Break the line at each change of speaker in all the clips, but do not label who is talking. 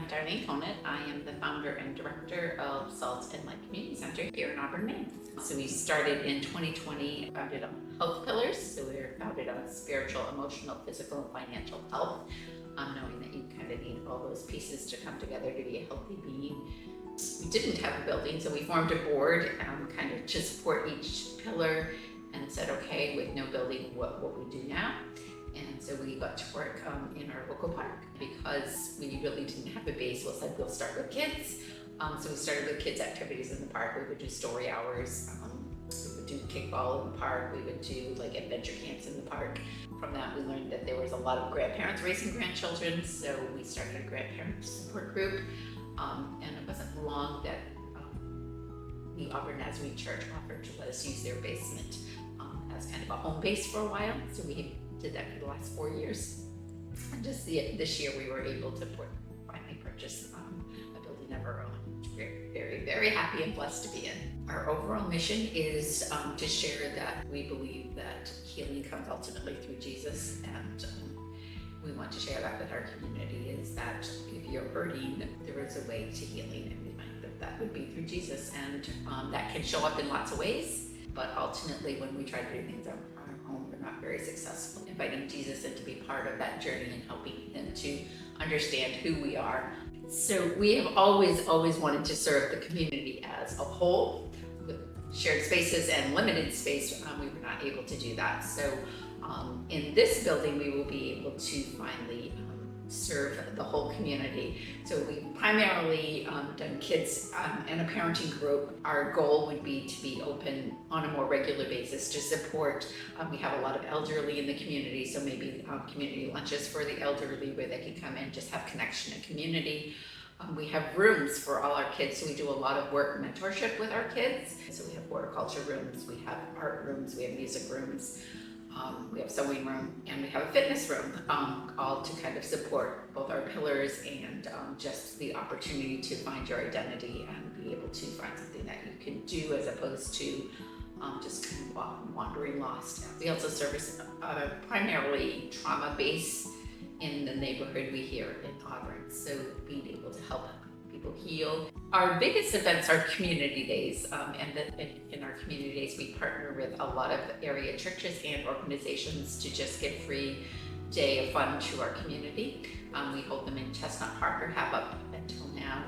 am Darlene Conant. I am the founder and director of Salt and Light Community Center here in Auburn, Maine. So we started in 2020, founded on health pillars. So we were founded on spiritual, emotional, physical, and financial health, knowing that you kind of need all those pieces to come together to be a healthy being. We didn't have a building, so we formed a board kind of to support each pillar and said, okay, with no building, what we do now? And so we got to work in our local park because we really didn't have a base. We said we'll start with kids. So we started with kids activities in the park. We would do story hours. We would do kickball in the park. We would do like adventure camps in the park. From that, we learned that there was a lot of grandparents raising grandchildren. So we started a grandparent support group. And it wasn't long that the Auburn Nazarene Church offered to let us use their basement as kind of a home base for a while. So we did that for the last 4 years. And just this year we were able to finally purchase a building of our own, which we're very, very happy and blessed to be in. Our overall mission is to share that we believe that healing comes ultimately through Jesus, and we want to share that with our community, is that if you're hurting, there is a way to healing, and we think that would be through Jesus, and that can show up in lots of ways. But ultimately, when we try to do things on our own, we're not very successful. Inviting Jesus in to be part of that journey and helping him to understand who we are. So we have always wanted to serve the community as a whole. With shared spaces and limited space, we were not able to do that. So in this building, we will be able to finally serve the whole community. So we primarily done kids and a parenting group. Our goal would be to be open on a more regular basis to support. We have a lot of elderly in the community, so maybe community lunches for the elderly where they can come in, just have connection and community. We have rooms for all our kids, so we do a lot of work mentorship with our kids. So we have horticulture rooms, we have art rooms, we have music rooms. We have sewing room, and we have a fitness room, all to kind of support both our pillars and just the opportunity to find your identity and be able to find something that you can do as opposed to just kind of wandering lost. We also service primarily trauma base in the neighborhood we here in Auburn, so being able to help people heal. Our biggest events are community days, and in our community days we partner with a lot of area churches and organizations to just give free day of fun to our community. We hold them in Chestnut Park, or have up until now,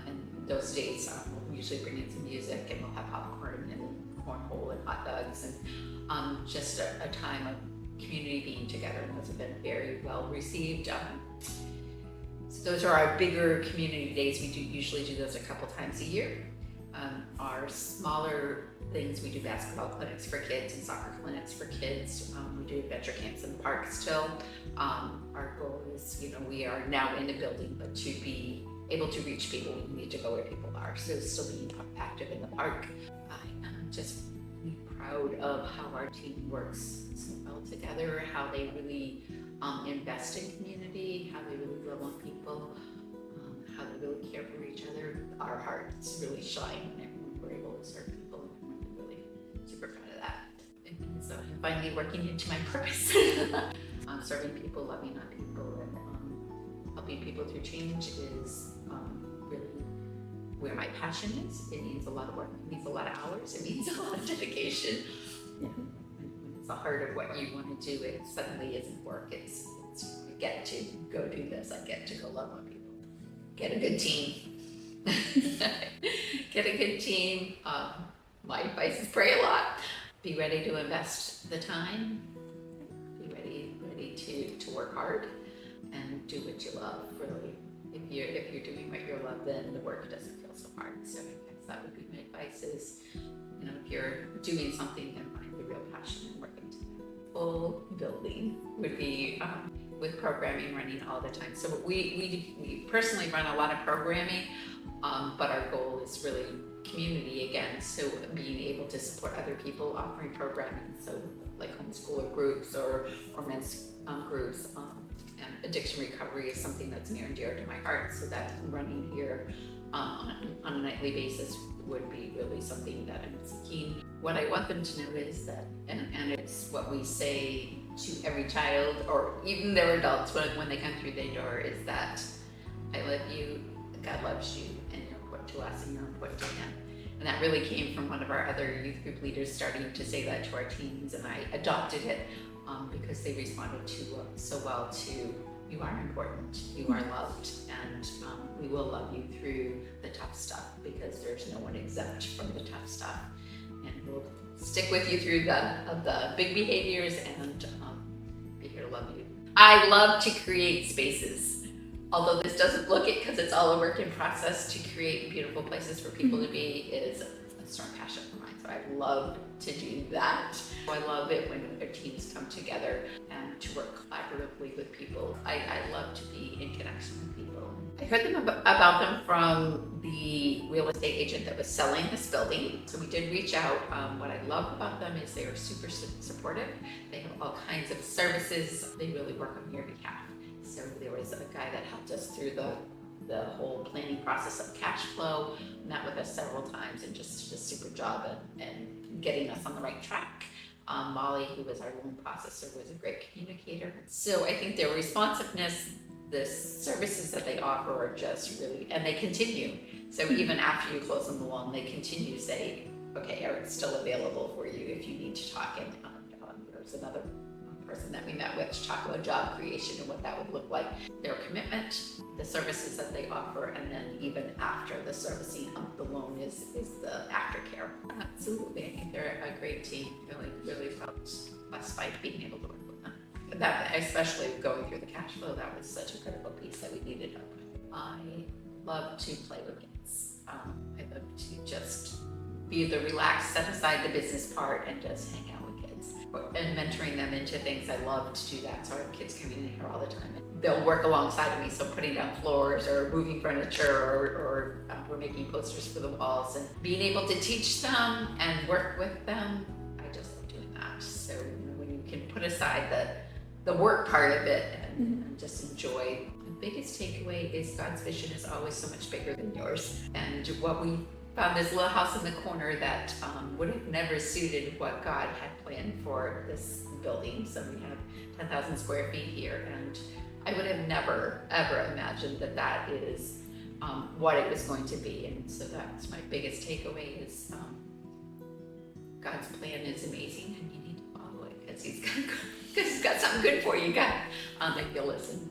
and those days we'll usually bring in some music, and we'll have popcorn and cornhole and hot dogs, and just a time of community being together, and those have been very well received. So those are our bigger community days. We usually do those a couple times a year. Our smaller things, we do basketball clinics for kids and soccer clinics for kids. We do adventure camps in the park still. Our goal is, we are now in the building, but to be able to reach people, we need to go where people are. So still being active in the park. I am just really proud of how our team works so well together, how they really invest in community, how they really love on people, how they really care for each other. Our hearts really shine when we're able to serve people, and I'm really super proud of that. And so I'm finally working into my purpose. Serving people, loving on people, and helping people through change is really where my passion is. It means a lot of work, it means a lot of hours, it means a lot of dedication. Yeah. It's the heart of what you want to do. It suddenly isn't work. It's I get to go do this. I get to go love on people. Get a good team. Get a good team. My advice is pray a lot. Be ready to invest the time. Be ready to work hard and do what you love. Really, if you're doing what you love, then the work doesn't feel so hard. So I guess that would be my advice: is if you're doing something, then find the real passion and working to that. Full building would be with programming running all the time. So we personally run a lot of programming, but our goal is really community again. So being able to support other people offering programming, so like homeschooler groups or men's groups. And addiction recovery is something that's near and dear to my heart. So that running here on a nightly basis would be really something that I'm seeking. What I want them to know is that, and it's what we say to every child or even their adults when they come through their door, is that I love you, God loves you, and you're important to us and you're important to Him. And that really came from one of our other youth group leaders starting to say that to our teens, and I adopted it because they responded so well to, you are important, you are loved, and we will love you through the tough stuff, because there's no one exempt from the tough stuff. And we'll stick with you through the big behaviors and be here to love you. I love to create spaces. Although this doesn't look it, because it's all a work in process, to create beautiful places for people to be is a strong passion of mine. So I love to do that. I love it when our teams come together and to work collaboratively with people. I love to be in connection with people. I heard about them from the real estate agent that was selling this building. So we did reach out. What I love about them is they are super supportive. They have all kinds of services. They really work on your behalf. So there was a guy that helped us through the whole planning process of cash flow, met with us several times, and just did a super job and getting us on the right track. Molly, who was our loan processor, was a great communicator. So I think their responsiveness, the services that they offer are just really, and they continue. So even after you close on the loan, they continue to say, okay, Eric's still available for you if you need to talk. And there's another person that we met with to talk about job creation and what that would look like. Their commitment, the services that they offer, and then even after the servicing of the loan is the aftercare. Absolutely, I think they're a great team. Really felt blessed by being able to work with them. That, especially going through the cash flow, that was such a critical piece that we needed help with. I love to play with kids. I love to just be the relaxed, set aside the business part and just hang out with kids and mentoring them into things. I love to do that. So I have kids coming in here all the time. They'll work alongside of me, so putting down floors or moving furniture or we're making posters for the walls, and being able to teach them and work with them. I just love doing that. So when you can put aside the work part of it and just enjoy. The biggest takeaway is God's vision is always so much bigger than yours. And what we found, this little house in the corner that would have never suited what God had planned for this building. So we have 10,000 square feet here, and I would have never, ever imagined that is what it was going to be. And so that's my biggest takeaway is God's plan is amazing, and you need to follow it because He's got something good for you, God, if you'll listen.